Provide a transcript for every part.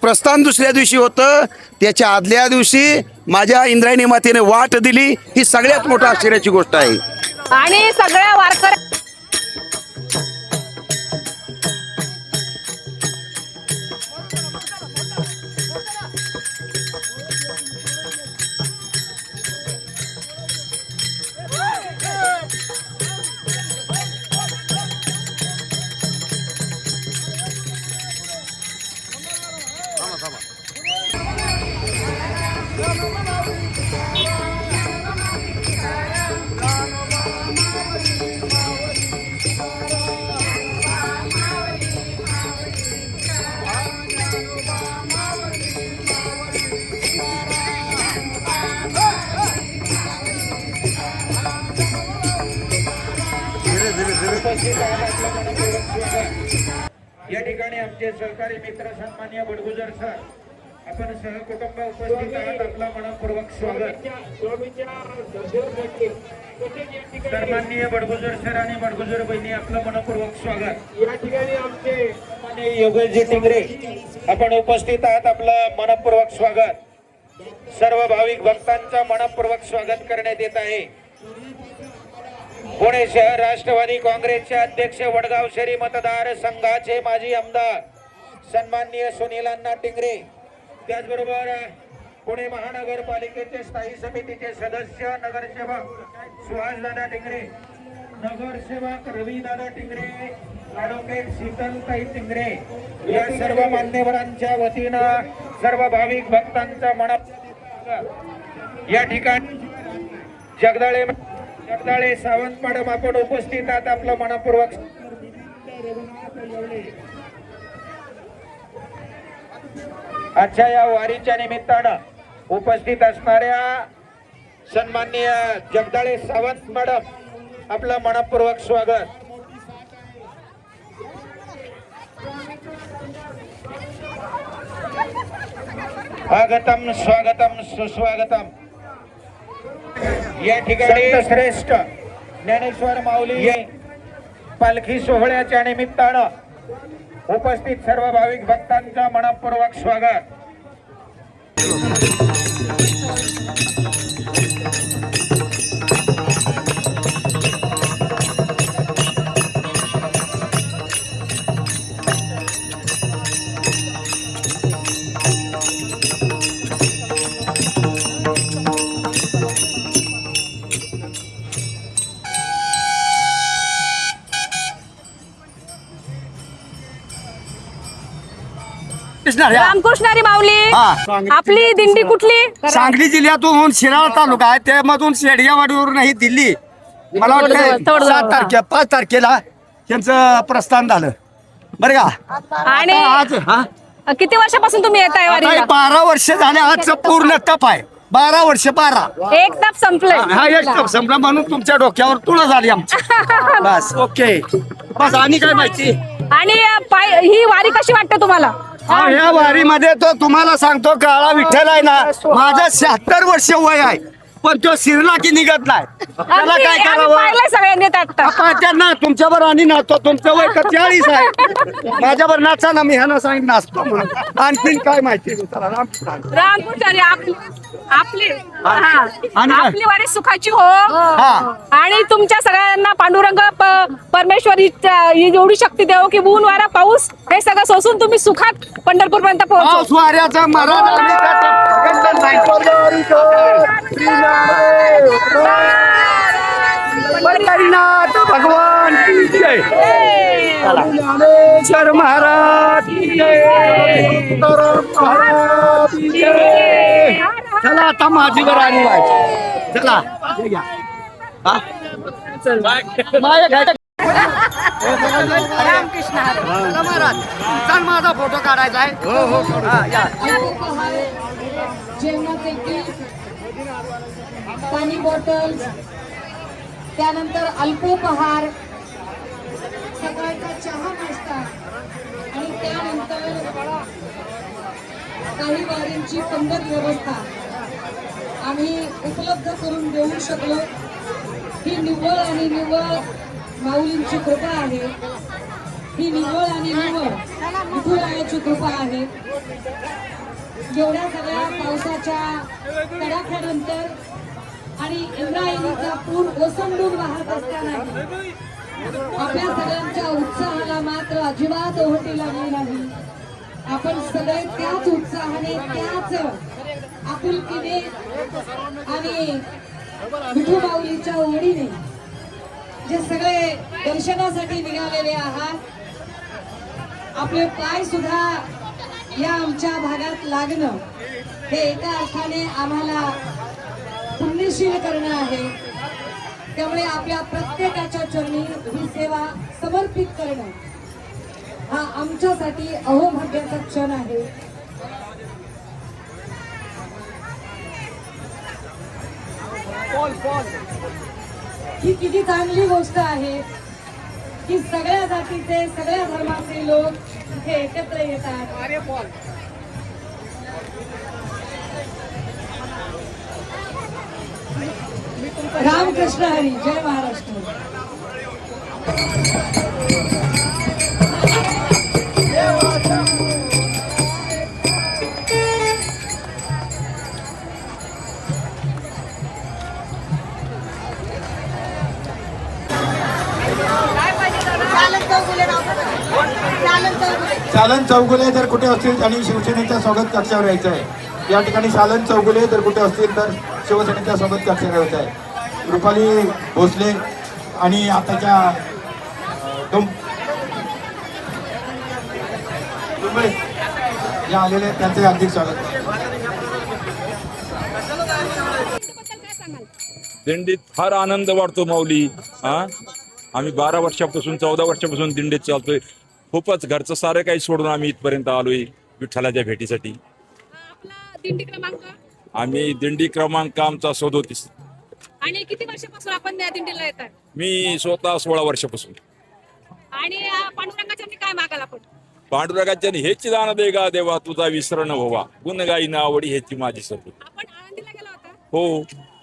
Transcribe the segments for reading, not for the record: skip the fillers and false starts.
प्रस्थान दुसऱ्या दिवशी होतं, त्याच्या आदल्या दिवशी माझ्या इंद्रायणी मातेने वाट दिली, ही सगळ्यात मोठा आश्चर्याची गोष्ट आहे. आणि सगळ्या वारकऱ्या या ठिकाणी आमचे सहकारी मित्र सन्माननीय बडगुजर सर, आपण सहकुटुंब उपस्थित आहात, आपला मनपूर्वक स्वागत. सन्माननीय बडगुजर सर आणि बडगुजर बहिणी, आपलं मनपूर्वक स्वागत. या ठिकाणी आमचे सन्माननीय योगेशजी टिंगरे, आपण उपस्थित आहात, आपलं मनपूर्वक स्वागत. सर्व भाविक भक्तांचं मनपूर्वक स्वागत करण्यात येत आहे. पुणे शहर राष्ट्रवादी काँग्रेसचे अध्यक्ष, वडगाव शहरी मतदार संघाचे माजी आमदार सन्माननीय सुनीलांना टिंगरे, त्याचबरोबर पुणे महानगरपालिकेचे स्थायी समितीचे सदस्य नगरसेवक सुहासदादा टिंगरे, नगरसेवक रविदादा टिंगरे, ॲडव्होकेट शीतलताई टिंगरे, या सर्व मान्यवरांच्या वतीनं सर्व भाविक भक्तांचा या ठिकाणी जगदाळे सावंत मॅडम, आपण उपस्थित आहात, आपलं मनपूर्वक. आजच्या या वारीच्या निमित्तानं उपस्थित असणाऱ्या सन्माननीय जगदाळे सावंत मॅडम, आपलं मनपूर्वक स्वागत. स्वागतम स्वागतम सुस्वागतम. या ठिकाणी श्रेष्ठ ज्ञानेश्वर माऊली पालखी सोहळ्याच्या निमित्तानं उपस्थित सर्व भाविक भक्तांचा मनपूर्वक स्वागत. रामकृष्णारी माऊली, आपली दिंडी कुठली? सांगली जिल्ह्यातून शिराळा तालुका आहे, त्यामधून शेडग्यावाडीवरून ही दिल्ली. मला वाटतं 5 तारखेला त्यांचं प्रस्थान झालं, बरं का. आणि आज किती वर्षापासून तुम्ही येताय वारीला? 12 वर्ष झाले. आजचं पूर्ण तप आहे. 12 वर्ष 12. एक ताप संपले. हा, एक तप संपला म्हणून तुमच्या डोक्यावर तुळा झाली आमची. बस, ओके. बस, आणि काय माहिती? आणि ही वारी कशी वाटते तुम्हाला? ह्या वारीमध्ये तो तुम्हाला सांगतो, काळा विठ्ठल आहे ना, माझं 76 वर्ष वय आहे, पण तो शिरला की निघत नाही. त्याला काय करावं? पाहिलं सगळ्यांनी आता त्यांना तुमच्यावर आणि नाचतो. तुमचं वय 40 आहे, माझ्यावर नाचा ना. मी ह्यानं सांगितलं नाचतो म्हणून. आणखीन काय माहिती? रामकृष्णारी आपली आणि आपली वारी सुखाची हो. हा. आणि तुमच्या सगळ्यांना पांडुरंग परमेश्वर ही एवढी शक्ती देव की ऊन वारा पाऊस हे सगळं सोसून तुम्ही सुखात पंढरपूर पर्यंत पोहोचो. वाऱ्याचा पंढरीनाथ भगवान की जय. ज्ञानेश्वर महाराज की जय. महाराज की जय. चला आता माझीवर आणि व्हायचं. चला रामकृष्ण महाराज, चल माझा फोटो काढायचा आहे. जेवणाचे किट, पाणी बॉटल, त्यानंतर अल्पोपहार, सकाळचा चहा नाश्ता आणि त्यानंतर काही वारींची पंगत व्यवस्था आम्ही उपलब्ध करून देऊ शकलो. ही निव्वळ आणि निव्वळ माऊलींची कृपा आहे. ही निवळ आणि निवळ विठुरायाची कृपा आहे. एवढ्या सगळ्या पावसाच्या तडाख्यानंतर आणि इंद्रायणीचा पूर ओसंडून वाहत असताना आपल्या सगळ्यांच्या उत्साहाला मात्र अजिबात ओहोटी लागली नाही. आपण सगळे त्याच उत्साहाने, त्याच आपुलकीने आणि विठुमाऊलीच्या ओढीने जे सगळे दर्शनासाठी निघालेले आहात, आपले पाय सुद्धा या आमच्या भागात लागणं हे एका अर्थाने आम्हाला पुण्यशील करणं आहे. त्यामुळे आपल्या प्रत्येकाच्या चरणी ही सेवा समर्पित करणं हा आमच्यासाठी अहोभाग्याचा क्षण आहे. ही किती चांगली गोष्ट आहे की सगळ्या जातीचे, सगळ्या धर्माचे लोक इथे एकत्र येतात. रामकृष्ण हरी, जय महाराष्ट्र. सालन चौगुले जर कुठे असतील आणि शिवसेनेच्या स्वागत कक्षावर यायचं आहे. या ठिकाणी सालन चौगुले जर कुठे असतील तर शिवसेनेच्या स्वागत कक्षावर यायचं आहे. रुपाली भोसले आणि आताच्या या आलेले त्यांचे हार्दिक स्वागत. दिंडीत फार आनंद वाटतो माऊली. आम्ही 12 वर्षापासून 14 वर्षापासून दिंडीत चालतोय. खूपच घरचं सारं काही सोडून आम्ही इथपर्यंत आलोय विठ्ठलाच्या भेटीसाठी. आपला दिंडी क्रमांक आम्ही दिंडी क्रमांक आमचा 37. आणि किती वर्षापासून आपण या दिंडीला येतात? मी स्वतः 16 वर्षापासून. आणि पांडुरंगाच्या काय मागाल आपण? पांडुरंगाच्या हेची दान दे गा देवा तुझा विसरण व्हावा, गुण गाई नावडी ह्याची माझी सर्व. आपण आळंदीला गेला होता, हो,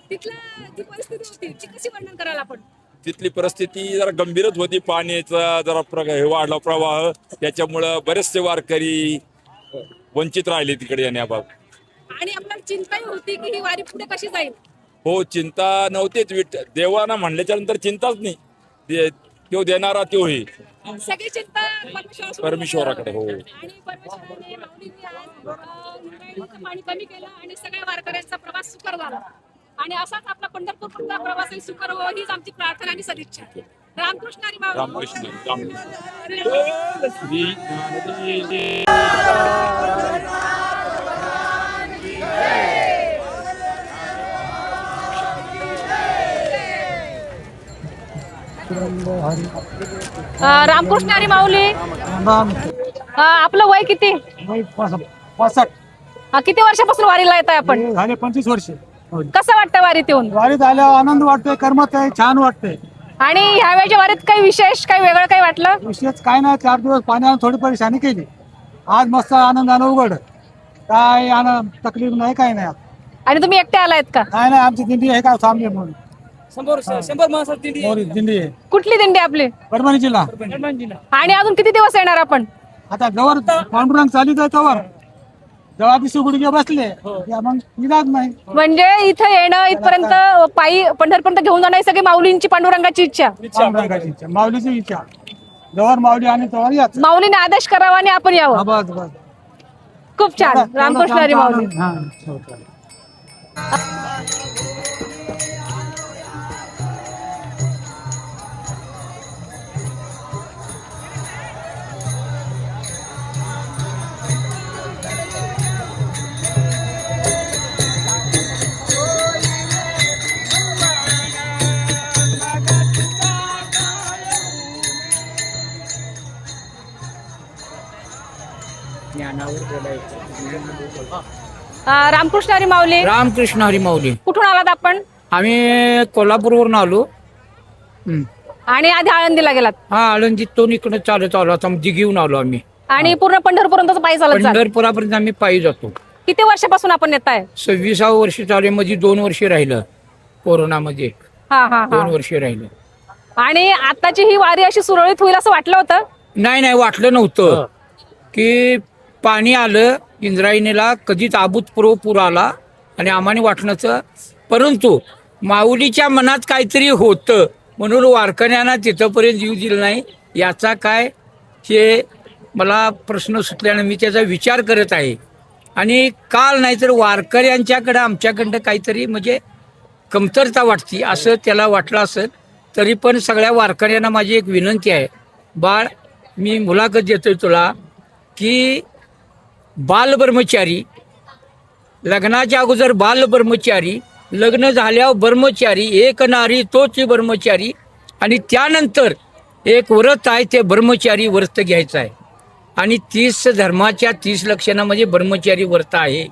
तिथला जी परिस्थिती होती ती कशी वर्णन कराल आपण? तिथली परिस्थिती जरा गंभीरच होती. पाण्याचा जरा हे वाढला प्रवाह, त्याच्यामुळं बरेचसे वारकरी वंचित राहिले तिकडे येण्याबाबत. आणि आपल्याला चिंताही होती की ही वारी पुढे कशी जाईल. हो, चिंता नव्हतीच. देवाना म्हणल्याच्या नंतर चिंताच नाही. तो देणारा तो हे सगळी चिंता परमेश्वराकडे. हो, आणि परमेश्वराने माऊलींनी आज इंद्रायणीचं पाणी कमी केलं आणि सगळ्या वारकऱ्यांचा प्रवास सुकर झाला. आणि असाच आपला पंढरपूरचा प्रवासही सुकर हो हीच आमची प्रार्थना आणि सदिच्छा. रामकृष्ण हरी माऊली. रामकृष्ण रामकृष्ण हरी माऊली. आपलं वय किती? 65. किती वर्षापासून वारीला येत आहे आपण? झाले 25 वर्ष. कसं वाटतं वारीत येऊन? वारीत आल्यावर आनंद वाटतोय, करमत आहे, छान वाटतंय. आणि ह्यावेळेच्या वारीत काही विशेष, काही वेगळं काही वाटलं? विशेष काय नाही, 4 दिवस पाण्यानं थोडी परेशानी केली. आज मस्त आनंदानं उघड, काय आनंद तकलीफ नाही, काय नाही. आणि तुम्ही एकटे आलायत का? नाही नाही, आमची दिंडी आहे का सामने म्हणून 100 माणसाची दिंडी आहे. कुठली दिंडी आपली? परभणी जिल्हा. आणि अजून किती दिवस येणार आपण? आता जवळ पांडुरंग चालित आहे तवर जेव्हा दिसू गुडघे बसले मग इलाज नाही. म्हणजे इथं येणं, इथपर्यंत पायी पंढरपर्यंत घेऊन जाणं ही सगळी माऊलींची, पांडुरंगाची इच्छा. पांडुरंगाची इच्छा, माऊलीची इच्छा. जवळ माऊली आणि तवर याच. माऊलीने आदेश करावा आणि आपण यावं. बस बस. खूप छान. रामकृष्ण हरी माऊली. हा. रामकृष्ण हरी माऊली. रामकृष्ण हरी माऊली. कुठून आलात आपण? आम्ही कोल्हापूरवरून आलो. आणि आधी आळंदीला गेलात? हा, आळंदीतून इकडे चालत आलो. आता घेऊन आलो आम्ही. आणि पूर्ण पंढरपूरपर्यंत पायी चालत जाल? पंढरपुरापर्यंत आम्ही पायी जातो. किती वर्षापासून आपण येत आहे? 26वे वर्ष चालू. मध्ये 2 वर्ष राहिलं कोरोनामध्ये. 2 वर्ष राहिलं. आणि आताची ही वारी अशी सुरळीत होईल असं वाटलं होतं? नाही वाटलं नव्हतं की पाणी आलं इंद्रायणीला, कधीच अभूतपूर्व पूर आला आणि आम्हाला वाटण्याचं, परंतु माऊलीच्या मनात काहीतरी होतं म्हणून वारकऱ्यांना तिथंपर्यंत येऊ दिलं नाही. याचा काय हे मला प्रश्न सुटल्यानं मी त्याचा विचार करत आहे. आणि काल नाही तर वारकऱ्यांच्याकडं आमच्याकडं काहीतरी म्हणजे कमतरता वाटते असं त्याला वाटलं असेल. तरी पण सगळ्या वारकऱ्यांना माझी एक विनंती आहे, बाळ मी मुलाखत देतोय तुला की बालब्रह्मचारी, लग्नाच्या अगोदर बालब्रह्मचारी, लग्न झाल्यावर ब्रह्मचारी, एक नारी तोच ब्रह्मचारी, आणि त्यानंतर एक व्रत आहे ते ब्रह्मचारी व्रत घ्यायचं आहे. आणि 30 धर्माच्या 30 लक्षणामध्ये ब्रह्मचारी व्रत आहे.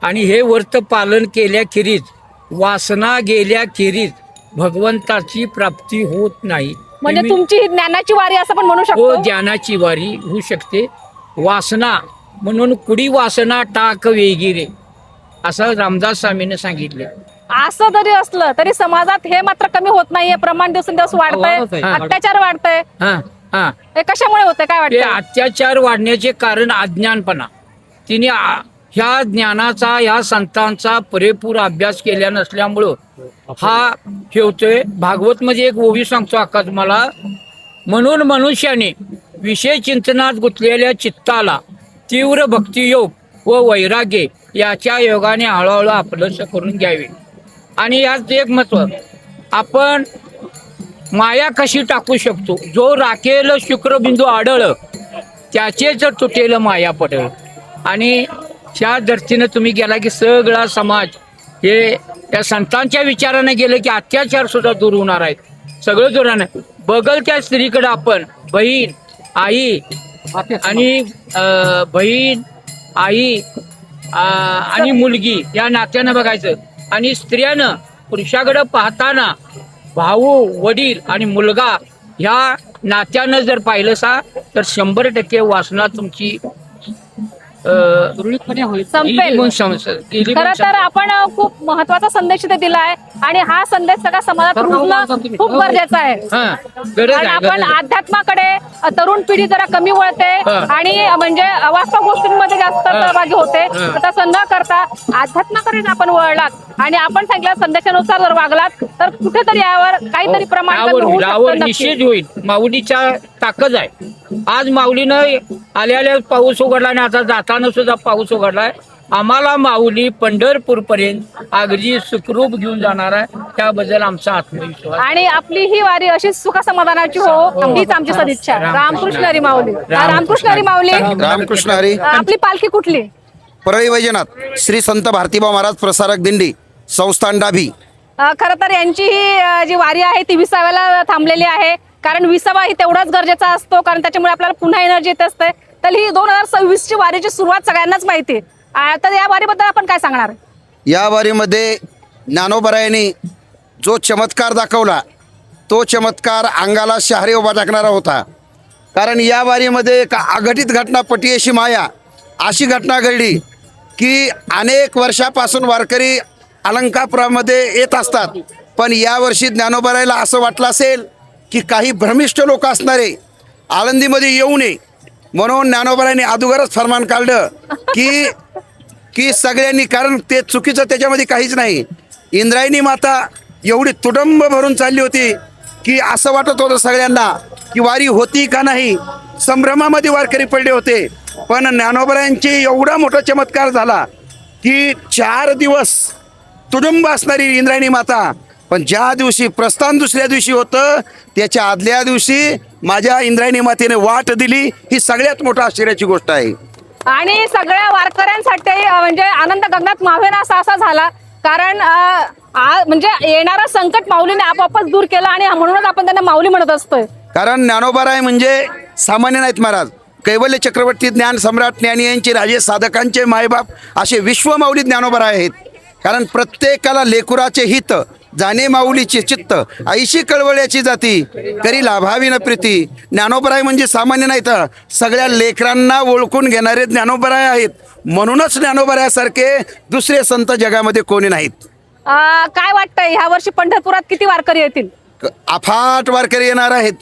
आणि हे व्रत पालन केल्याखेरीज, वासना गेल्याखेरीज भगवंताची प्राप्ती होत नाही. म्हणजे तुमची ही ज्ञानाची वारी असं पण म्हणू हो, शकतो. ज्ञानाची वारी होऊ शकते. वासना म्हणून कुडी वासना टाक वेगिरे असं रामदास स्वामीने सांगितले. असं जरी असलं तरी समाजात हे मात्र कमी होत नाहीये. प्रमाण दिवसेंदिवस वाढतंय, हा. अत्याचार वाढतंय. हा हे कशामुळे होतंय काय ते वाटतं? अत्याचार वाढण्याचे कारण अज्ञानपणा. तिने ह्या ज्ञानाचा, ह्या संतांचा पुरेपूर अभ्यास केल्या नसल्यामुळं हा ठेवतोय. भागवत मध्ये एक ओवी सांगतो अक्का तुम्हाला, म्हणून मनुष्याने विषय चिंतनात गुंतलेल्या चित्ताला तीव्र भक्तियोग व वैराग्य याच्या योगाने हळूहळू आपलंसं करून घ्यावे. आणि यात एक महत्व, आपण माया कशी टाकू शकतो. जो राखेल शुक्रबिंदू आढळ त्याचेच तुटेल माया पडळ. आणि त्या धर्तीनं तुम्ही गेला की सगळा समाज हे त्या संतांच्या विचाराने गेले की अत्याचार सुद्धा दूर होणार आहेत. सगळं जोरानं बगल त्या स्त्रीकडे आपण बहीण, आई आणि बहीण, आई आणि मुलगी या नात्यानं बघायचं. आणि स्त्रियानं पुरुषाकडे पाहताना भाऊ, वडील आणि मुलगा ह्या नात्यानं जर पाहिलं सा तर 100% वासना तुमची संपेल. गेली खरं तर आपण खूप महत्वाचा संदेश इथे दिलाय आणि हा संदेश सगळ्या समाजात रुजणं खूप गरजेचं आहे. गरज कारण आहे, आपण गरज आहे. अध्यात्माकडे तरुण पिढी जरा कमी वळते आणि म्हणजे अवास्तव गोष्टींमध्ये जास्त सहभागी होते. तसं न करता अध्यात्माकडे आपण वळलात आणि आपण सांगितल्या संदेशानुसार जर वागलात तर कुठेतरी यावर काहीतरी प्रमाण कमी होऊ शकतं यावर नक्की. निश्चित होईल. माऊलीच्या ताकद आहे. आज माऊलीनं आल्या पाऊस उघडला आणि आता जाताना सुद्धा पाऊस उघडलाय. आम्हाला माऊली पंढरपूर पर्यंत अगदी सुखरूप घेऊन जाणार आहे. त्याबद्दल आमचा आत्मविश्वास. आणि आपली ही वारी अशीच सुख समाधानाची हो, हीच आमची सदिच्छा. रामकृष्ण हरी माऊली. रामकृष्ण हरी माऊली. रामकृष्ण हरी. आपली पालखी कुठली? परळी वैजनाथ श्री संत भारतीबा महाराज प्रसारक दिंडी संस्थान डाभी. खरं तर यांची ही जी वारी आहे ती 20व्याला थांबलेली आहे. कारण 20वा ही तेवढाच गरजेचा असतो, कारण त्याच्यामुळे आपल्याला पुन्हा एनर्जी येत असते. तर ही 2026 ची वारीची सुरुवात सगळ्यांनाच माहिती आहे. तर या वारीबद्दल आपण काय सांगणार? या वारीमध्ये ज्ञानोबरायांनी जो चमत्कार दाखवला तो चमत्कार अंगाला शहारे उभा टाकणारा होता. कारण या वारीमध्ये एक अघटित घटना, पटियशी माया अशी घटना घडली की अनेक वर्षापासून वारकरी अलंकापुरामध्ये येत असतात. पण यावर्षी ज्ञानोबरायला असं वाटलं असेल की काही भ्रमिष्ठ लोक असणारे आळंदीमध्ये येऊ नये, म्हणून ज्ञानोबरायांनी अगोदरच फरमान काढलं की सगळ्यांनी, कारण ते चुकीचं त्याच्यामध्ये काहीच नाही. इंद्रायणी माता एवढी तुडंब भरून चालली होती की असं वाटत होतं सगळ्यांना की वारी होती का नाही. संभ्रमामध्ये वारकरी पडले होते. पण ज्ञानोबरायांची एवढा मोठा चमत्कार झाला की 4 दिवस तुडुंब असणारी इंद्रायणी माता, पण ज्या दिवशी प्रस्थान दुसऱ्या दिवशी होतं त्याच्या आदल्या दिवशी माझ्या इंद्रायणी मातेने वाट दिली. ही सगळ्यात मोठा आश्चर्याची गोष्ट आहे. आणि सगळ्या वारकऱ्यांसाठी म्हणजे आनंद गगनात मावेना असा झाला. कारण म्हणजे येणारं संकट माऊलीने आपोआपच दूर केलं आणि म्हणूनच आपण त्यांना माऊली म्हणत असतोय. कारण ज्ञानोबाराय म्हणजे सामान्य नाहीत महाराज. कैवल्य चक्रवर्ती, ज्ञान सम्राट, ज्ञानी यांचे राजे, साधकांचे मायबाप असे विश्वमाऊली ज्ञानोबाराय आहेत. कारण प्रत्येकाला लेकुराचे हित जाणे माऊलीचे चित्त, ऐशी कळवळ्याची जाती करी लाभावी न प्रीती. ज्ञानोबराय म्हणजे सामान्य नाहीत, सगळ्या लेकरांना ओळखून घेणारे ज्ञानोबराय आहेत. म्हणूनच ज्ञानोबरायासारखे दुसरे संत जगामध्ये कोणी नाहीत. काय वाटतंय ह्या वर्षी पंढरपुरात किती वारकरी येतील? अफाट वारकरी येणार आहेत.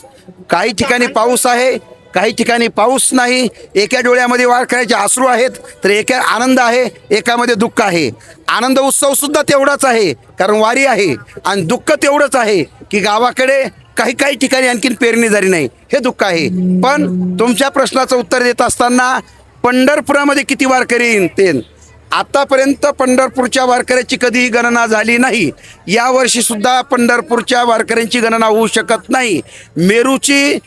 काही ठिकाणी पाऊस आहे, काही ठिकाणी पाऊस नाही, एका डोळ्यामध्ये वारकऱ्याचे अश्रू आहेत तर एका आनंद आहे, एकामध्ये दुःख आहे. आनंद उत्सव सुद्धा तेवढाच आहे कारण वारी आहे, आणि दुःख तेवढंच आहे की गावाकडे काही काही ठिकाणी आणखीन पेरणी झाली नाही, हे दुःख आहे. पण तुमच्या प्रश्नाचं उत्तर देत असताना पंढरपुरामध्ये किती वारकरी येतील, आतापर्यंत पंढरपूरच्या वारकऱ्याची कधीही गणना झाली नाही. यावर्षी सुद्धा पंढरपूरच्या वारकऱ्यांची गणना होऊ शकत नाही. मेरूची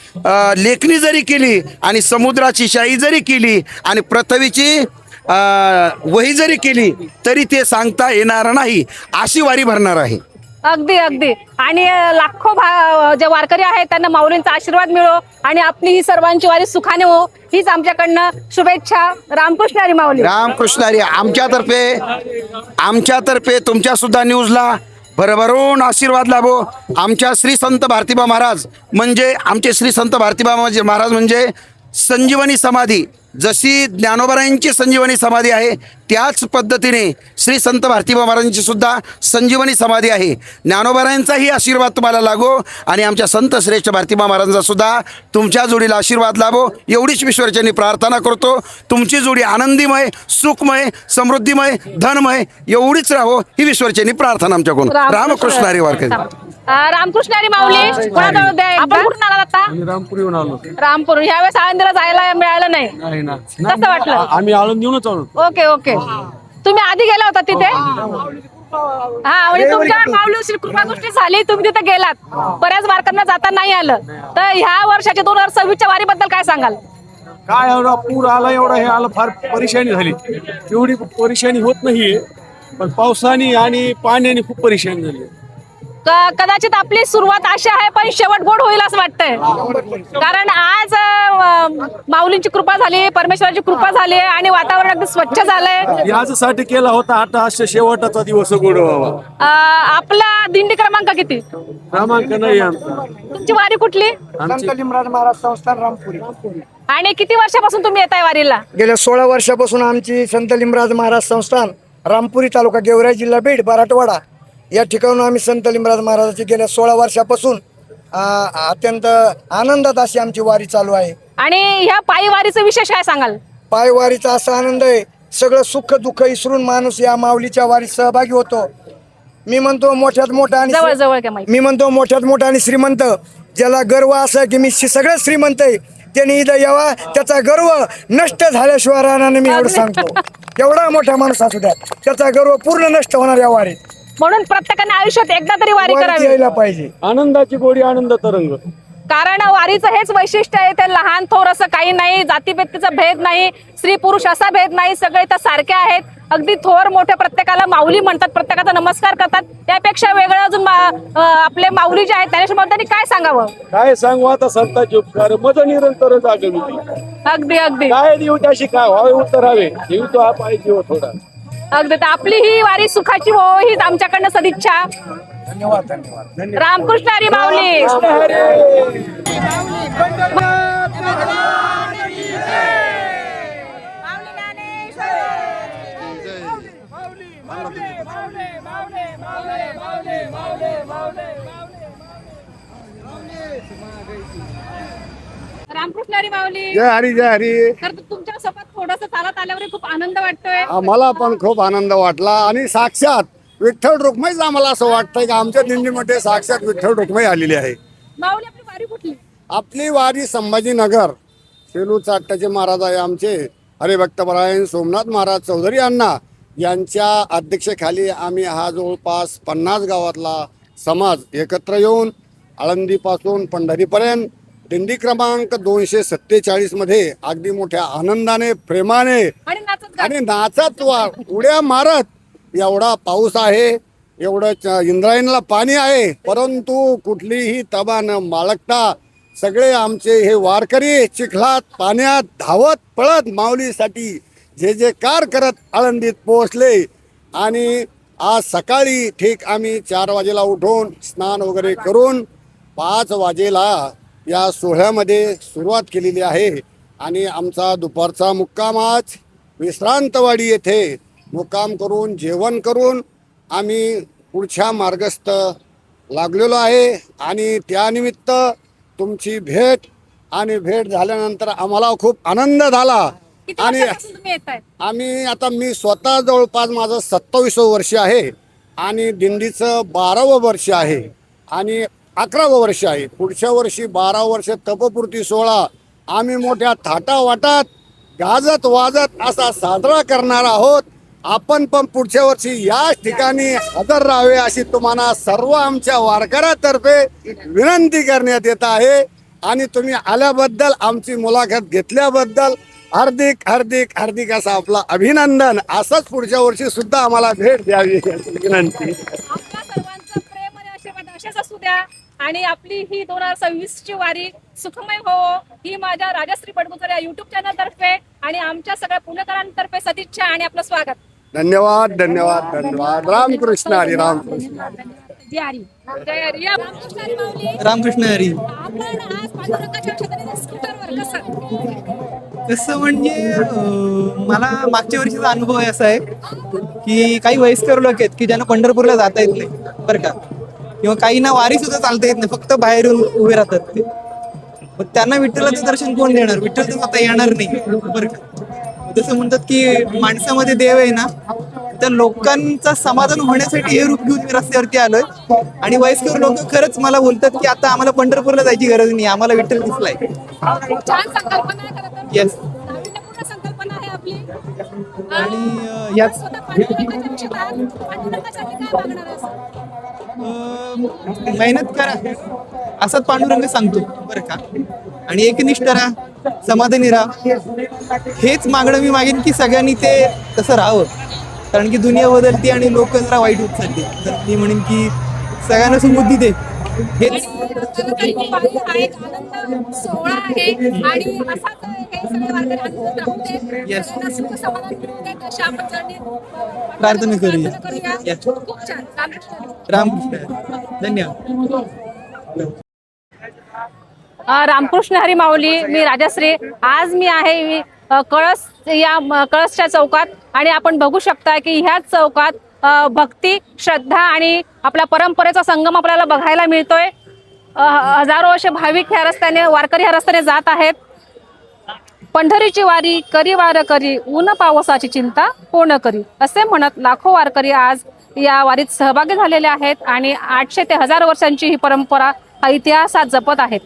लेखणी जरी केली आणि समुद्राची शाही जरी केली आणि पृथ्वीची वही जरी केली तरी ते सांगता येणार नाही, अशी वारी भरणार आहे. अगदी अगदी. आणि लाखो जे वारकरी आहेत त्यांना माऊलींचा आशीर्वाद मिळो आणि आपली ही सर्वांची वारी सुखाने हो, हीच आमच्याकडनं शुभेच्छा. रामकृष्ण हरी माऊली. रामकृष्ण हरी. आमच्यातर्फे तुमच्या सुद्धा न्यूजला भरभरून आशीर्वाद लाभो. आमच्या श्री संत भारतीबा महाराज म्हणजे आमचे श्री संत भारतीबा महाराज म्हणजे संजीवनी समाधी. जशी ज्ञानोबारायांची संजीवनी समाधी आहे त्याच पद्धतीने श्री संत भारतीबा महाराजांची सुद्धा संजीवनी समाधी आहे. ज्ञानोबारायांचाही आशीर्वाद तुम्हाला लागो आणि आमच्या संत श्रेष्ठ भारतीबा महाराजांचा सुद्धा तुमच्या जोडीला आशीर्वाद लाभो, एवढीच ईश्वराच्यांनी प्रार्थना करतो. तुमची जोडी आनंदीमय, सुखमय, समृद्धीमय, धनमय एवढीच राहो, ही ईश्वराच्यांनी प्रार्थना आमच्याकडून. रामकृष्ण हरी वारकरी. रामकृष्ण हरी माऊली. कोणाजवळ द्या. आपण कुठून आलात आता? रामपुरीहून आलो. रामपूर. ह्यावेळेस आळंदीला जायला मिळालं नाही, कसं वाटलं? आम्ही आळंदीहूनच आलो. Okay okay. तुम्ही आधी गेला होता तिथे? हा, म्हणजे तुमच्या माऊलीची कृपादृष्टी झाली, तुम्ही तिथे गेलात. बऱ्याच वारकऱ्यांना जाता नाही आलं, तर ह्या वर्षाच्या 2026च्या वारीबद्दल काय सांगाल? काय एवढा पूर आला, एवढा हे आलं, फार परेशानी झाली. एवढी परेशानी होत नाहीये, पण पावसाने आणि पाण्याने खूप परेशानी झाली. कदाचित आपली सुरुवात अशी आहे पण शेवट गोड होईल असं वाटतंय, कारण आज माऊलींची कृपा झाली, परमेश्वराची कृपा झाली आणि वातावरण अगदी स्वच्छ झालंय. यासाठी केला होता आता अशा शेवटाचा दिवस गोड व्हावा. आपला दिंडी क्रमांक किती? क्रमांक नाही आमचा. तुमची वारी कुठली? संत लिमराज महाराज संस्थान रामपुरी. आणि किती वर्षापासून तुम्ही येताय वारीला? गेल्या 16 वर्षापासून आमची संत लिमराज महाराज संस्थान रामपुरी तालुका गेवराई जिल्हा बीड मराठवाडा या ठिकाणून आम्ही संत लिमराज महाराजाची गेल्या 16 वर्षापासून अत्यंत आनंदात अशी आमची वारी चालू आहे. आणि ह्या पायी वारीचं विशेष काय सांगाल? पायी वारीचा असा आनंद आहे, सगळं सुख दुःख विसरून माणूस या माऊलीच्या वारीत सहभागी होतो. मी म्हणतो मोठ्यात मोठा आणि जवळ जवळ काय माहिती? मी म्हणतो मोठ्यात मोठा आणि श्रीमंत ज्याला गर्व असा की मी सगळ्यात श्रीमंत आहे त्यांनी इथं यावा, त्याचा गर्व नष्ट झाल्याशिवाय राहणार नाही. मी एवढं सांगतो, एवढा मोठा माणूस असू द्या त्याचा गर्व पूर्ण नष्ट होणार या वारीत. म्हणून प्रत्येकाने आयुष्यात एकदा तरी वारी करावी, यायला पाहिजे. आनंदाची गोडी आनंद तरंग. कारण वारीचं हेच वैशिष्ट्य आहे, ते लहान थोर असं काही नाही, जातीभेदीचा भेद नाही, स्त्री पुरुष असा भेद नाही, सगळे तर सारखे आहेत. अगदी थोर मोठे प्रत्येकाला माऊली म्हणतात, प्रत्येकाचा नमस्कार करतात. त्यापेक्षा वेगळं अजून आपले माऊली जे आहेत त्यांनी काय सांगावं? काय सांगू आता, संतांचे उपकार मज निरंतर जागवी. अगदी अगदी काय देऊ त्याशी काय व्हावे उत्तरावे, देऊ तो हा पाहिजे हो थोडा. अगदी. तर आपली ही वारी सुखाची हो, हीच आमच्याकडनं सदिच्छा. धन्यवाद धन्यवाद. रामकृष्ण हरी माऊली. रामकृष्ण हरी माऊली. जय हरी जय हरी. तर तुमच्या सोबत थोडस चालत आल्यावर खूप आनंद वाटतोय. आम्हाला पण खूप आनंद वाटला आणि साक्षात विठ्ठल रुक्माईच आम्हाला असं वाटतंय की आमच्या दिंडीमध्ये साक्षात विठ्ठल रुक्माई आलेली आहे. माऊली आपली वारी कुठली? आपली वारी संभाजीनगर सेलू चाट्टाचे महाराज आहे आमचे हरिभक्तपरायण सोमनाथ महाराज चौधरी अण्णा यांच्या अध्यक्षेखाली आम्ही हा जवळपास 50 गावातला समाज एकत्र येऊन आळंदीपासून पंढरीपर्यंत दिंडी क्रमांक 247 मध्ये अगदी मोठ्या आनंदाने प्रेमाने आणि नाचत उड्या मारत, एवढा पाऊस आहे, एवढं इंद्रायणीला पाणी आहे, परंतु कुठलीही तबा न बाळगता सगळे आमचे हे वारकरी चिखलात पाण्यात धावत पळत माऊलीसाठी जे जे कार करत आळंदीत पोहोचले. आणि आज सकाळी ठीक आम्ही 4 वाजेला उठून स्नान वगैरे करून 5 वाजेला या सोहळ्यामध्ये सुरुवात केलेली आहे. आणि आमचा दुपारचा मुक्काम आज विश्रांतवाडी येथे मुक्काम करून जेवण करून आम्ही पुढच्या मार्गस्थ लागलेलो आहे. आणि त्यानिमित्त तुमची भेट आणि भेट झाल्यानंतर आम्हाला खूप आनंद झाला. किती आणि वर्षापासून तुम्ही येताय? मी स्वतः जवळपास माझं 27वं वर्ष आहे आणि दिंडीचं 12वं वर्ष आहे आणि 11वं वर्ष आहे. पुढच्या वर्षी 12 वर्ष तपपूर्ती सोहळा आम्ही मोठ्या थाटावाटात गाजत वाजत असा साजरा करणार आहोत. आपण पण पुढच्या वर्षी याच ठिकाणी हजर राहावे अशी तुम्हाला सर्व आमच्या वारकऱ्यातर्फे विनंती करण्यात येत आहे. आणि तुम्ही आल्याबद्दल, आमची मुलाखत घेतल्याबद्दल हार्दिक हार्दिक हार्दिक असं आपलं अभिनंदन. असंच पुढच्या वर्षी सुद्धा आम्हाला भेट द्यावी अशी विनंती. आपल्या सर्वांचं प्रेम आणि आशीर्वाद असेच असू द्या आणि आपली ही 2026 ची वारी सुखमय हो ही माझ्या राजश्री बडगुजर या युट्यूब चॅनल तर्फे आणि आमच्या सगळ्या पुणेकरांतर्फे सदिच्छा आणि आपलं स्वागत. धन्यवाद धन्यवाद धन्यवाद. रामकृष्ण हरी रामकृष्ण. जय हरी. जय हरी. या रामकृष्ण हरी माऊली. रामकृष्ण हरी. आपण आज पांडुरंगाच्या छत्ररीने स्कूटरवर कसं म्हणजे मला मागच्या वर्षीचा अनुभव आहे असा आहे की काही वयस्कर लोक आहेत की ज्यांना पंढरपूरला जाता येत नाही बरं का, किंवा काहींना वारी सुद्धा चालता येत नाही, फक्त बाहेरून उभे राहतात ते. मग त्यांना विठ्ठलाचं दर्शन कोण देणार? विठ्ठल तर आता येणार नाही बरं का. जसं म्हणतात की माणसामध्ये देव आहे ना, त्या लोकांचं समाधान होण्यासाठी हे रूप घेऊन मी रस्त्यावरती आलोय. आणि वयस्कर लोक खरंच मला बोलतात की आता आम्हाला पंढरपूरला जायची गरज नाही, आम्हाला विठ्ठल दिसलाय. छान संकल्पना आहे खरं तर. येस. नाविन्यपूर्ण संकल्पना आहे आपली. आणि यात स्वतः पांडुरंगाच्या विषयात आहात. पांडुरंगासाठी काय मागणार आहे असं? मेहनत करा असाच पांडुरंग सांगतो बरं का. आणि एकनिष्ठ राहा, समाधानी राहा, हेच मागणं मी मागेन की सगळ्यांनी ते तसं राहावं. कारण की दुनिया बदलते आणि लोक जरा वाईट होत चालते. तर मी म्हणेन की सगळ्यांना सुबुद्धी दे. हेच वारी हा एक आनंद सोहळा आहे आणि असाच हे सगळे वारकरी आनंदात राहू दे. Yes. सगळ्यांना सुख समाधान मिळू दे. अशी आपण चरणी प्रार्थना करूया. Yes. खूप छान. रामकृष्ण. रामकृष्ण. धन्यवाद. रामकृष्ण हरी माऊली. मी राजश्री. आज मी आहे कळसच्या चौकात आणि आपण बघू शकता की ह्याच चौकात भक्ती, श्रद्धा आणि आपल्या परंपरेचा संगम आपल्याला बघायला मिळतोय. हजारो असे भाविक ह्या रस्त्याने, वारकरी ह्या रस्त्याने जात आहेत. पंढरीची वारी करी वार करी, ऊन पावसाची चिंता कोण करी, असे म्हणत लाखो वारकरी आज या वारीत सहभागी झालेले आहेत आणि 800 ते 1000 वर्षांची ही परंपरा हा इतिहासात जपत आहेत.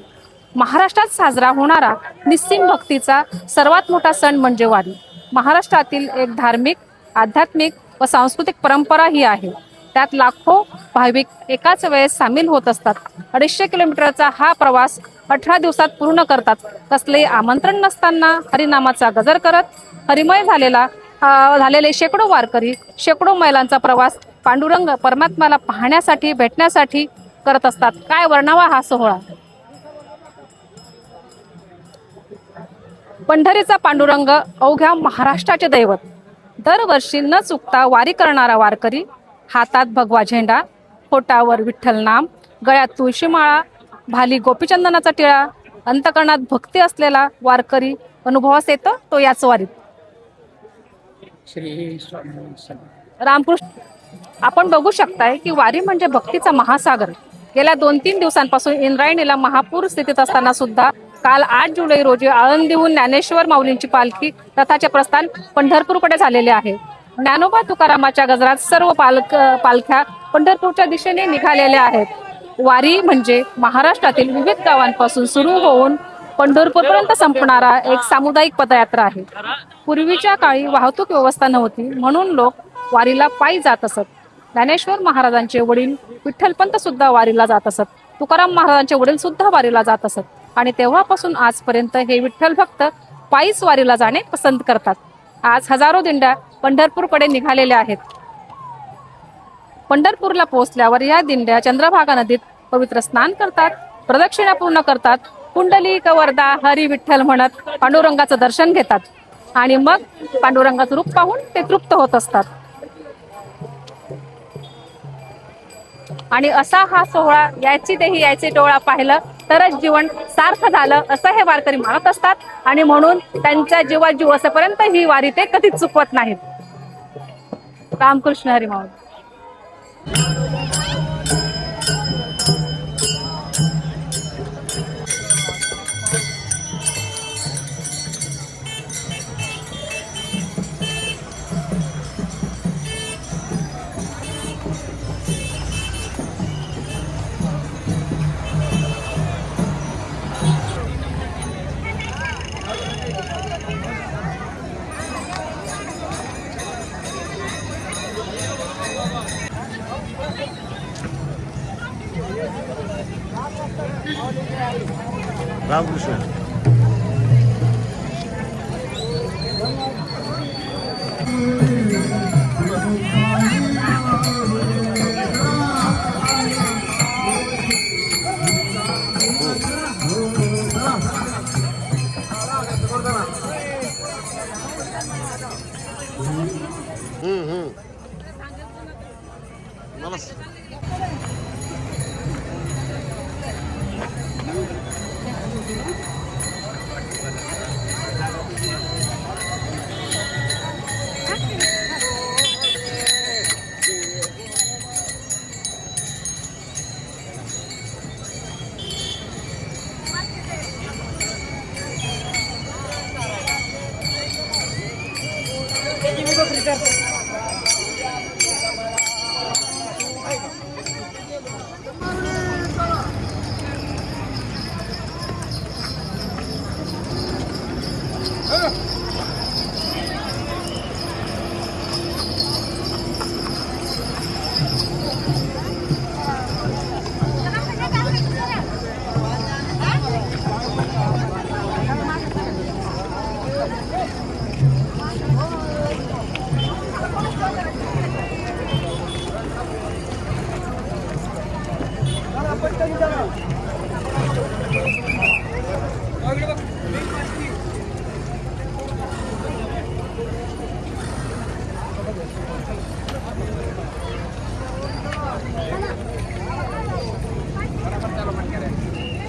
महाराष्ट्रात साजरा होणारा निस्सीम भक्तीचा सर्वात मोठा सण म्हणजे वारी. महाराष्ट्रातील एक धार्मिक, आध्यात्मिक व सांस्कृतिक परंपरा ही आहे. त्यात लाखो भाविक एकाच वेळेस सामील होत असतात. 250 किलोमीटरचा हा प्रवास 18 दिवसात पूर्ण करतात. कसलेही आमंत्रण नसताना हरिनामाचा गजर करत हरिमय झालेले शेकडो वारकरी, शेकडो मैलांचा प्रवास पांडुरंग परमात्म्याला पाहण्यासाठी, भेटण्यासाठी करत असतात. काय वर्णावा हा सोहळा. पंढरीचा पांडुरंग अवघ्या महाराष्ट्राचे दैवत. दरवर्षी न चुकता वारी करणारा वारकरी, हातात भगवा झेंडा, पोटावर विठ्ठल नाम, गळ्यात तुळशीमाळा, भाली गोपीचंदनाचा टिळा, अंतकरणात भक्ती असलेला वारकरी अनुभवास येतो तो याच वारीत. रामकृष्ण. आपण बघू शकताय की वारी म्हणजे भक्तीचा महासागर. गेल्या 2-3 दिवसांपासून इंद्रायणीला महापूर स्थितीत असताना सुद्धा काल 8 जुलै रोजी आळंदीहून ज्ञानेश्वर माऊलींची पालखी रथाचे प्रस्थान पंढरपूरकडे झालेले आहे. ज्ञानोबा तुकारामाच्या गजरात सर्व पालख्या पंढरपूरच्या दिशेने निघालेल्या आहेत. वारी म्हणजे महाराष्ट्रातील विविध गावांपासून सुरू होऊन पंढरपूरपर्यंत संपणारा एक सामुदायिक पदयात्रा आहे. पूर्वीच्या काळी वाहतूक व्यवस्था नव्हती म्हणून लोक वारीला पायी जात असत. ज्ञानेश्वर महाराजांचे वडील विठ्ठलपंत सुद्धा वारीला जात असत. तुकाराम महाराजांचे वडील सुद्धा वारीला जात असत आणि तेव्हापासून आजपर्यंत हे विठ्ठल भक्त पायीच वारीला जाणे पसंत करतात. आज हजारो दिंड्या पंढरपूरकडे निघालेल्या आहेत. पंढरपूरला पोहोचल्यावर या दिंड्या चंद्रभागा नदीत पवित्र स्नान करतात, प्रदक्षिणा पूर्ण करतात, कुंडलिक वरदा हरी विठ्ठल म्हणत पांडुरंगाचं दर्शन घेतात आणि मग पांडुरंगाचं रूप पाहून ते तृप्त होत असतात. आणि असा हा सोहळा याची तेही याचे टोळा पाहिलं तरच जीवन सार्थ झालं असं हे वारकरी मानत असतात आणि म्हणून त्यांच्या जीवात जीव असेपर्यंत ही वारी ते कधीच चुकवत नाहीत. रामकृष्ण हरी माऊली.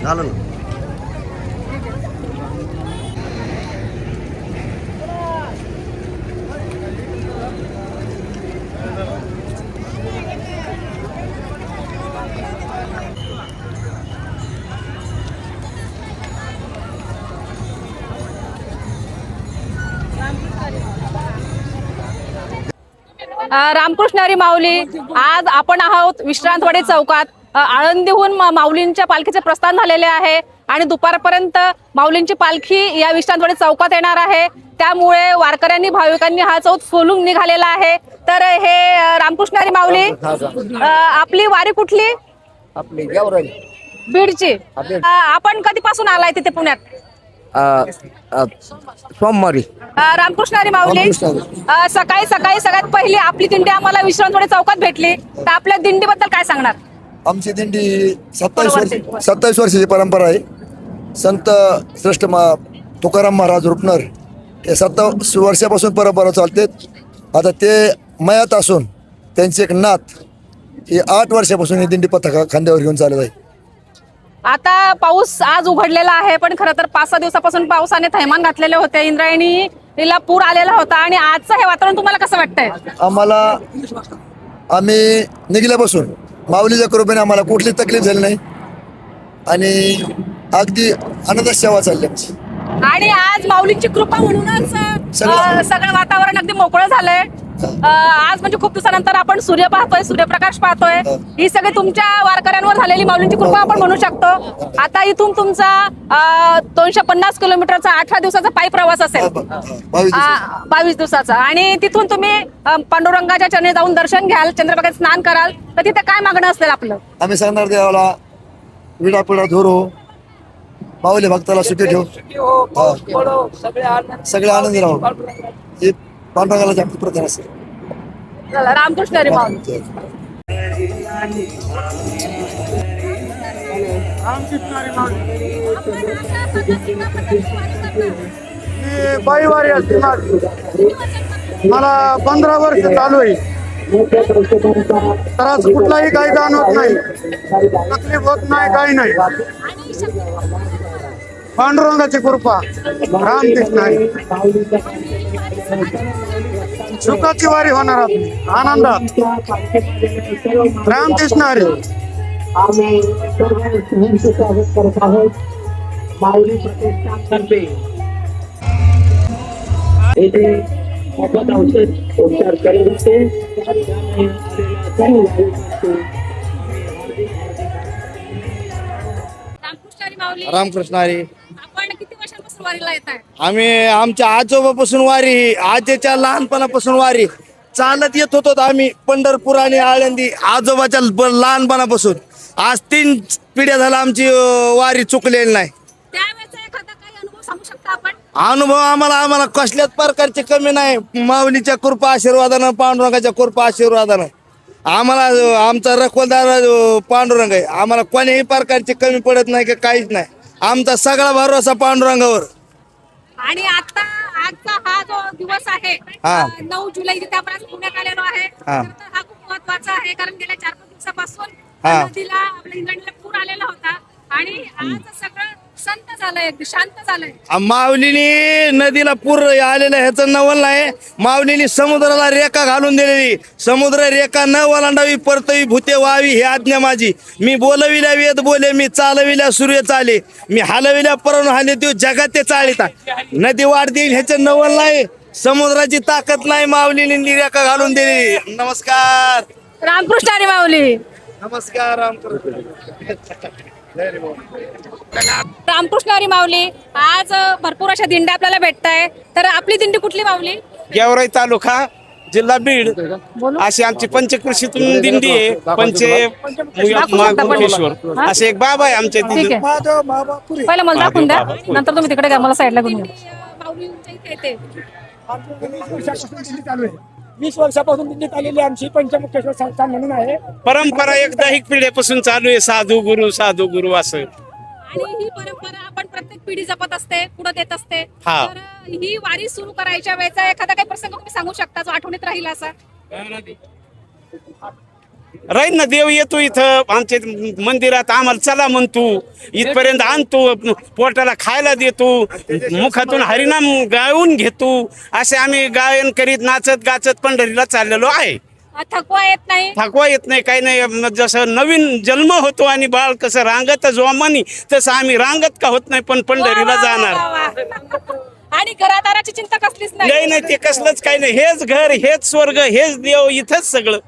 झालं ना. रामकृष्ण हरी माऊली. आज आपण आहोत विश्रांतवाडी चौकात. आळंदीहून माऊलींच्या पालखीचे प्रस्थान झालेले आहे आणि दुपारपर्यंत माऊलींची पालखी या विश्रांतवाडी चौकात येणार आहे. त्यामुळे वारकऱ्यांनी भाविकांनी हा चौक फुलून निघालेला आहे. तर हे रामकृष्ण हरी माऊली, आपली वारी कुठली? आपली गेवराई बीडची. आपण कधीपासून आलाय तिथे पुण्यात? सोमवारी. रामकृष्ण हरी माऊली, सकाळी सकाळी सगळ्यात पहिली आपली दिंडी आम्हाला विश्रांतवाडी चौकात भेटली. तर आपल्या दिंडीबद्दल काय सांगणार? आमची दिंडी 27 वर्षाची परंपरा आहे. संत श्रेष्ठ तुकाराम महाराज रुपनर हे 27 वर्षापासून परंपरा चालते. आता ते मयात असून त्यांचे एक नात हे 8 वर्षापासून ही दिंडी पताका खांद्यावर घेऊन चालत आहे. आता पाऊस आज उघडलेला आहे, पण खरं तर 5-6 दिवसापासून पावसाने थैमान घातलेले होते. इंद्रायणीला पूर आलेला होता आणि आजचं हे वातावरण तुम्हाला कसं वाटतंय? आम्ही निघल्यापासून माऊलीच्या कृपेने आम्हाला कुठली तकलीफ झाली नाही आणि अगदी आनंद सेवा चालली आमची. आणि आज माऊलींची कृपा म्हणूनच सगळं वातावरण अगदी मोकळं झालंय. आज म्हणजे खूप दिवसानंतर आपण सूर्य पाहतोय, सूर्यप्रकाश पाहतोय. ही सगळी तुमच्या वारकऱ्यांवर झालेली माऊलींची कृपा आपण म्हणू शकतो. आता इथून तुमचा 250 किलोमीटरचा 18 दिवसाचा पायी प्रवास असेल, 22 दिवसाचा. आणि तिथून तुम्ही पांडुरंगाच्या चरणी जाऊन दर्शन घ्याल, चंद्रभागेत स्नान कराल. तर तिथे काय मागणं असेल आपलं? आम्ही सांगणार देवाला विडापिडा धुरो, माऊली भक्ताला सुखी ठेव, सगळे आनंदी राहू, ही पांडुरंगाला जास्त प्रार्थना असेल. रामकृष्ण हरी माऊली. पायीवारी असते मला 15 वर्ष चालू आहे. तर आज कुठलाही काही जाणवत नाही, तकलीफ होत नाही, काही नाही. पांडुरंगाची कृपा, रामकृष्ण हरी. सुखाची वारी होणार आपली, आनंदात. रामकृष्ण हरी. आम्ही सर्व स्वागत करत आहोत माऊली प्रतिष्ठानतर्फे. येथे मोफत औषध उपचार करत होते. रामकृष्ण हरी. आपण किती वर्षांपासून वारीला येत आहे? आम्ही आमच्या आजोबापासून वारी, आजीच्या लहानपणापासून वारी चालत येत होतो आम्ही पंढरपूर आणि आळंदी. आजोबाच्या लहानपणापासून आज 3 पिढ्या झाला आमची वारी चुकलेली नाही. त्यावेळेचा एखादा काही अनुभव सांगू शकता आपण? अनुभव आम्हाला कसल्याच प्रकारची कमी नाही. माऊलीच्या कृपा आशीर्वादानं, पांडुरंगाच्या कृपा आशीर्वादानं आम्हाला आमचा रखवालदार पांडुरंग आहे. आम्हाला कोणत्याही प्रकारची कमी पडत नाही की काहीच नाही. आमचा सगळा भरोसा पांडुरंगावर. आणि आता आजचा हा जो दिवस आहे हा. 9 जुलै जिथे आपण आज पुण्यात आलेलो आहे, हा. तर हा खूप महत्वाचा आहे कारण गेल्या 4-5 दिवसापासून हा. नदीला आपल्या इंग्लंडला पूर आलेला होता आणि आज सगळं शांत झालंय, अगदी शांत झालंय. माऊलीने नदीला पूर आलेलं ह्याचं नवल नाही. माऊलीने समुद्राला रेखा घालून दिलेली. समुद्र रेखा न वलांडावी, परतवी भूते व्हावी ही आज्ञा माझी. मी बोलविल्या वेद बोले, मी चालविल्या सूर्य चाले, मी हलविल्या परून हाले देऊ जगात ते चालिता. नदी वाढ देईल ह्याचं नवल नाही. समुद्राची ताकद नाही, माऊलीने रेखा घालून दिली. नमस्कार. रामकृष्ण हरी माऊली. नमस्कार. रामकृष्ण हरी माऊली. आज भरपूर अशा दिंड्या आपल्याला भेटत आहे, तर आपली दिंडी कुठली माऊली? गेवराई तालुका जिल्हा बीड अशी आमची पंचकृषीतून दिंडी आहे. मुकेश्वर असे एक बाबा आहे आमच्या ठीक आहे, पहिलं मला दाखवून द्या, नंतर तुम्ही तिकडे घ्या, मला साईडला घेऊन घ्या. माऊली तुमच्या इथे येते. 20 वर्षापासून दिंडीत आलेली आमची पंचमुखेश्वर संस्थान म्हणून आहे. परंपरा एकदा एक पिढ्यापासून चालू आहे. साधू गुरु असं. आणि ही परंपरा आपण प्रत्येक पिढी जपत असते, पुढे देत असते. हा. तर ही वारी सुरू करायच्या वेळेचा एखादा काही प्रसंग तुम्ही सांगू शकता जो आठवणीत राहील असा? राहील ना. देव येतो इथं आमच्या मंदिरात, आम्हाला चला म्हणतो, इथपर्यंत आणतो, पोटाला खायला देतो, मुखातून हरिनाम गाऊन घेतो. असे आम्ही गायन करीत नाचत गाचत पंढरीला चाललेलो आहे. थकवा येत नाही? थकवा येत नाही, काही नाही. जसं नवीन जन्म होतो आणि बाळ कसं रांगत जोमानी, तसं आम्ही रांगत का होत नाही, पण पंढरीला जाणार. आणि घरादाराची चिंता कसलीच नाही? नाही, ते कसलंच काही नाही. हेच घर, हेच स्वर्ग, हेच देव, इथंच सगळं.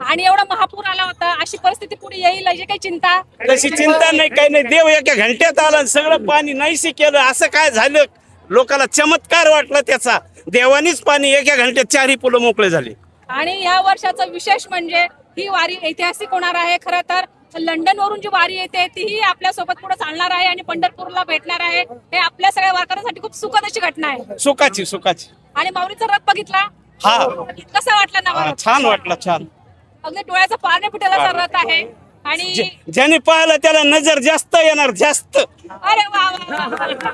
आणि एवढा महापूर आला होता, अशी परिस्थिती पुढे येईल याची काही चिंता? तशी चिंता नाही, काही नाही. देव एका घंट्यात आला आणि सगळं पाणी नाहीसे केलं. असं काय झालं, लोकांना चमत्कार वाटला त्याचा. देवानीच पाणी एका घंट्यात 4 पुलं मोकळे झाले. आणि या वर्षाचं विशेष म्हणजे ही वारी ऐतिहासिक होणार आहे. खरं तर लंडन वरून जी वारी येते तीही आपल्या सोबत पुढे चालणार आहे आणि पंढरपूरला भेटणार आहे. हे आपल्या सगळ्या वारकऱ्यांसाठी खूप सुखद अशी घटना आहे. सुखाची. आणि माऊलीचा रथ बघितला? हा. कसा वाटला ना? छान वाटला, छान. अगदी डोळ्याचा पारणे फुटेलाचा रथ आहे. आणि ज्याने पाहिलं त्याला नजर जास्त येणार, जास्त. अरे वा वा वा.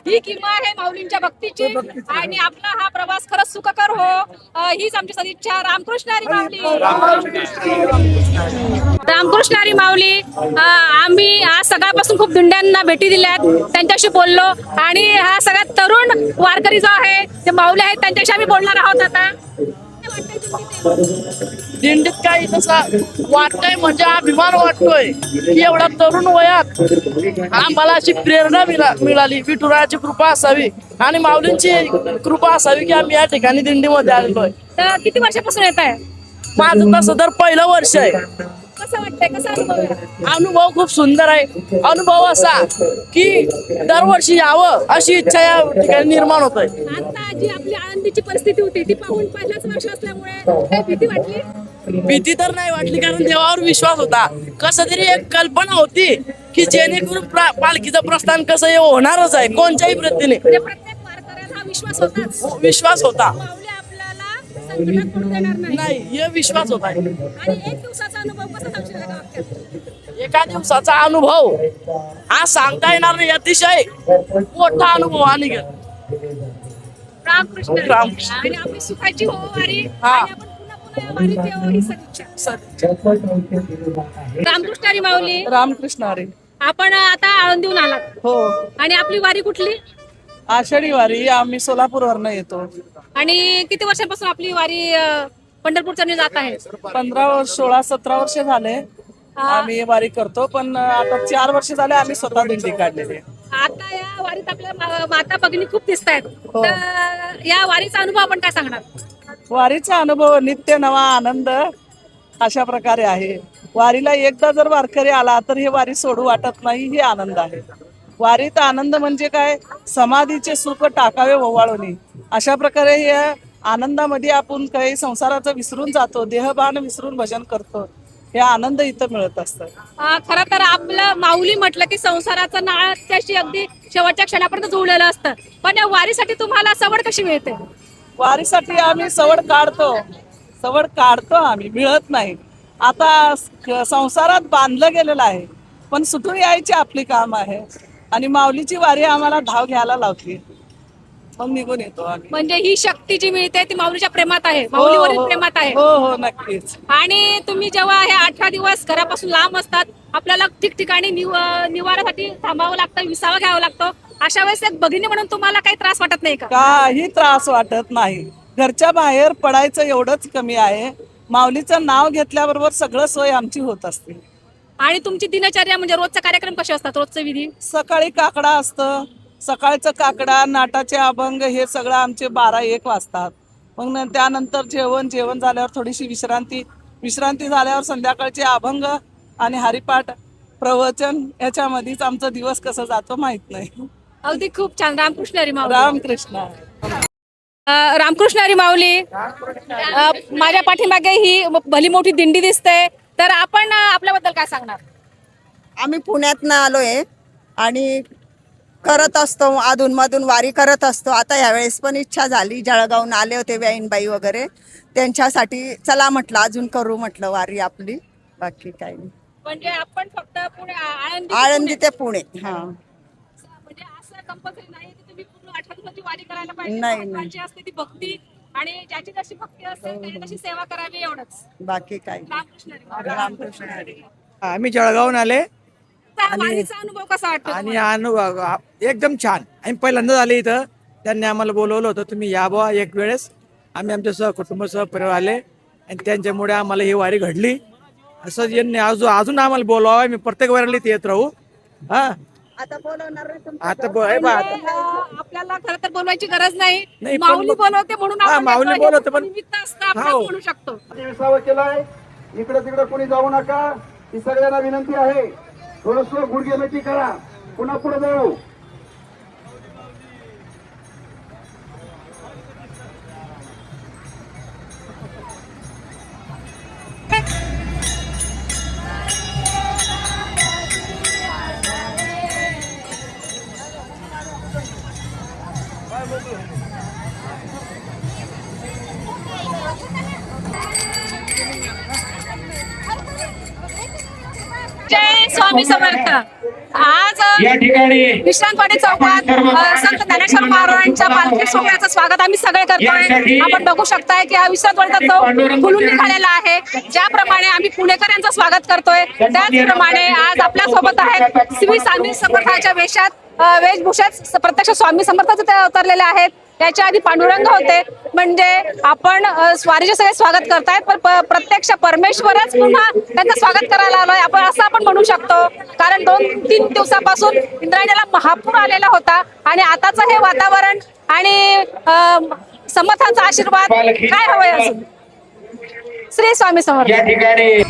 ही किंमत आहे माऊलींच्या भक्तीची. आणि आपला हा प्रवास खरंच सुखकर हो, हीच आमची सदिच्छा. रामकृष्ण हरी माऊली. रामकृष्ण हरी माऊली. आम्ही आज सकाळपासून खूप दिंड्यांना भेटी दिल्यात, त्यांच्याशी बोललो. आणि हा सगळ्यात तरुण वारकरी जो आहे, ते माऊली आहेत, त्यांच्याशी आम्ही बोलणार आहोत आता. दिंडीत काही तसा वाटतंय म्हणजे अभिमान वाटतोय की एवढा तरुण वयात आम्हाला अशी प्रेरणा मिळाली. विठुरायाची कृपा असावी आणि माऊलींची कृपा असावी की आम्ही या ठिकाणी दिंडीमध्ये आलेलोय. तर किती वर्षापासून येत आहे? माझं तसं तर पहिलं वर्ष आहे. कसं वाटतंय, कसा अनुभव आहे? अनुभव खूप सुंदर आहे. अनुभव असा की दरवर्षी यावं अशी इच्छा या ठिकाणी निर्माण होत आहे. आता जी आपली आनंदीची परिस्थिती होती ती पाहून पहिल्याच वर्ष असल्यामुळे काही भीती वाटली? भीती तर नाही वाटली, कारण देवावर विश्वास होता. कसं तरी एक कल्पना होती की जेणेकरून पालखीचं प्रस्थान कसं हे होणारच आहे कोणत्याही पद्धतीने. प्रत्येक वारकऱ्याला विश्वास होताच. विश्वास होता. माऊली आपल्याला संकटात पडू देणार नाही, हे विश्वास होता. आणि एक दिवसाचा अनुभव कसा सांगशील एका वाक्यात? एका दिवसाचा अनुभव हा सांगता येणार नाही. अतिशय मोठा अनुभव हा निघेल. रामकृष्ण. रामकृष्ण. आणि आपली सुखाची हो वारी. हा. आणि आपण पुन्हा या वारीत यावं ही सदिच्छा. रामकृष्ण हरी माऊली. रामकृष्ण हरी. आपण आता आळंदीहून आलात. हो. आणि आपली वारी कुठली? आषाढी वारी. आम्ही सोलापूरवरनं येतो. आणि किती वर्षांपासून आपली वारी पंढरपूरच्या जात आहे? 15, 16, 17 वर्ष झाले आम्ही वारी करतो. पण आता 4 वर्ष झाले आम्ही स्वतः दिंडी काढलेली. आता या वारीत आपल्या माता भगिनी खूप दिसत आहेत. तर या वारीचा अनुभव आपण काय सांगणार? वारीचा अनुभव नित्य नवा आनंद अशा प्रकारे आहे. वारीला एकदा जर वारकरी आला तर हे वारी सोडू वाटत नाही, हे आनंद आहे. वारीत आनंद म्हणजे काय, समाधीचे सुख टाकावे ओवाळून, अशा प्रकारे या आनंदामध्ये आपण काही संसाराचं विसरून जातो, देहभान विसरून भजन करतो. हे आनंद इथं मिळत असतात. खरं तर आपलं माऊली म्हटलं की संसाराचं नाळ त्याशी अगदी शेवटच्या क्षणापर्यंत जुळलेलं असतं. पण या वारीसाठी तुम्हाला सवड कशी मिळते? वारीसाठी आम्ही सवड काढतो आम्ही, मिळत नाही. आता संसारात बांधलं गेलेलं आहे, पण सुटून यायची आपली काम आहे आणि माऊलीची वारी आम्हाला धाव घ्यायला लावते, मग निघून येतो आम्ही. म्हणजे ही शक्ती जी मिळते ती माऊलीच्या प्रेमात आहे, माऊलीवरील प्रेमात आहे. हो नक्कीच. आणि तुम्ही जेव्हा हे 18 दिवस घरापासून लांब असतात, आपल्याला ठिकठिकाणी निवारासाठी थांबावं लागतं, विसावा घ्यावा लागतो. अशा वेळेस एक भगिनी म्हणून तुम्हाला काही त्रास वाटत नाही का? काही त्रास वाटत नाही. घरच्या बाहेर पडायचं एवढंच कमी आहे. माऊलीचं नाव घेतल्याबरोबर सगळं सोय आमची होत असते. आणि तुमची दिनचर्या म्हणजे रोजचा कार्यक्रम कसे असतात, रोजचे विधी? सकाळी काकडा असतं, सकाळचं काकडा, नाटाचे अभंग हे सगळं आमचे 12-1 वाजतात. मग त्यानंतर जेवण झाल्यावर थोडीशी विश्रांती झाल्यावर संध्याकाळचे अभंग आणि हरिपाठ, प्रवचन याच्यामध्येच आमचा दिवस कसा जातो माहित नाही. अगदी खूप छान. रामकृष्ण हरी माऊली. रामकृष्ण. रामकृष्ण हरी माऊली. माझ्या पाठीमागे ही भली मोठी दिंडी दिसते, तर आपण आपल्याबद्दल काय सांगणार? आम्ही पुण्यातनं आलोय आणि करत असतो, अधूनमधून वारी करत असतो. आता यावेळेस पण इच्छा झाली, जळगावून आले होते व्याईनबाई वगैरे, त्यांच्यासाठी चला म्हटलं अजून करू म्हटलं वारी आपली, बाकी काही नाही. म्हणजे आपण फक्त आळंदी ते पुणे. हा, म्हणजे असं कंपल्सरी नाही की तुम्ही पूर्ण 18 दिवसाची वारी करायला पाहिजे. नाही. महत्त्वाची असते ती भक्ती, आणि ज्याची जशी भक्ती असेल त्याची तशी सेवा करावी, एवढंच. बाकी काही रामकृष्ण हरी माऊली. रामकृष्ण हरी. आम्ही जळगावून आले वारीचा अनुभव कसा वाटतो? आणि अनुभव एकदम छान. आम्ही पहिल्यांदा आले इथं, त्यांनी आम्हाला बोलवलं होतं, तुम्ही या बुवा एक वेळेस. आम्ही आमच्या सहकुटुंब सहपरिवार आले आणि त्यांच्यामुळे आम्हाला ही वारी घडली. असं यांनी अजून आम्हाला बोलवावं, मी प्रत्येक वारीला येत राहू. हा, आता बोलवणार आपल्याला खरं तर बोलवायची गरज नाही, नाही, माऊली बोलवते म्हणून आपण माऊली येतो. बोलवते, पण निमित्त असतं, आपण हो. म्हणू शकतो. विसावा केलाय, इकडे तिकडे कोणी जाऊ नका, ही सगळ्यांना विनंती आहे. थोडस गुडघेमेटी करा, पुन्हा पुढे जाऊ. जय स्वामी समर्थ. आज या ठिकाणी विश्रांतवाडी चौकात संत ज्ञानेश्वर महाराजांच्या पालखी सोहळ्याचं स्वागत आम्ही सगळे करतोय. आपण बघू शकताय की हा विश्रांतवाडीचा चौक फुलून निघालेला आहे. ज्याप्रमाणे आम्ही पुणेकर यांचं स्वागत करतोय, त्याचप्रमाणे आज आपल्या सोबत आहेत श्री स्वामी समर्थाच्या वेशभूषेत प्रत्यक्ष स्वामी समर्थाचे ते अवतरलेले आहेत. त्याच्या आधी पांडुरंग होते. म्हणजे आपण स्वारीचे सगळे स्वागत करतायत, पण प्रत्यक्ष परमेश्वरच पुन्हा त्यांचं स्वागत करायला आलोय आपण, असं आपण म्हणू शकतो. कारण 2-3 दिवसापासून इंद्रायणीला महापूर आलेला होता आणि आताचं हे वातावरण आणि समर्थांचा आशीर्वाद काय हवंय अजून. श्री स्वामी समर्थ. या ठिकाणी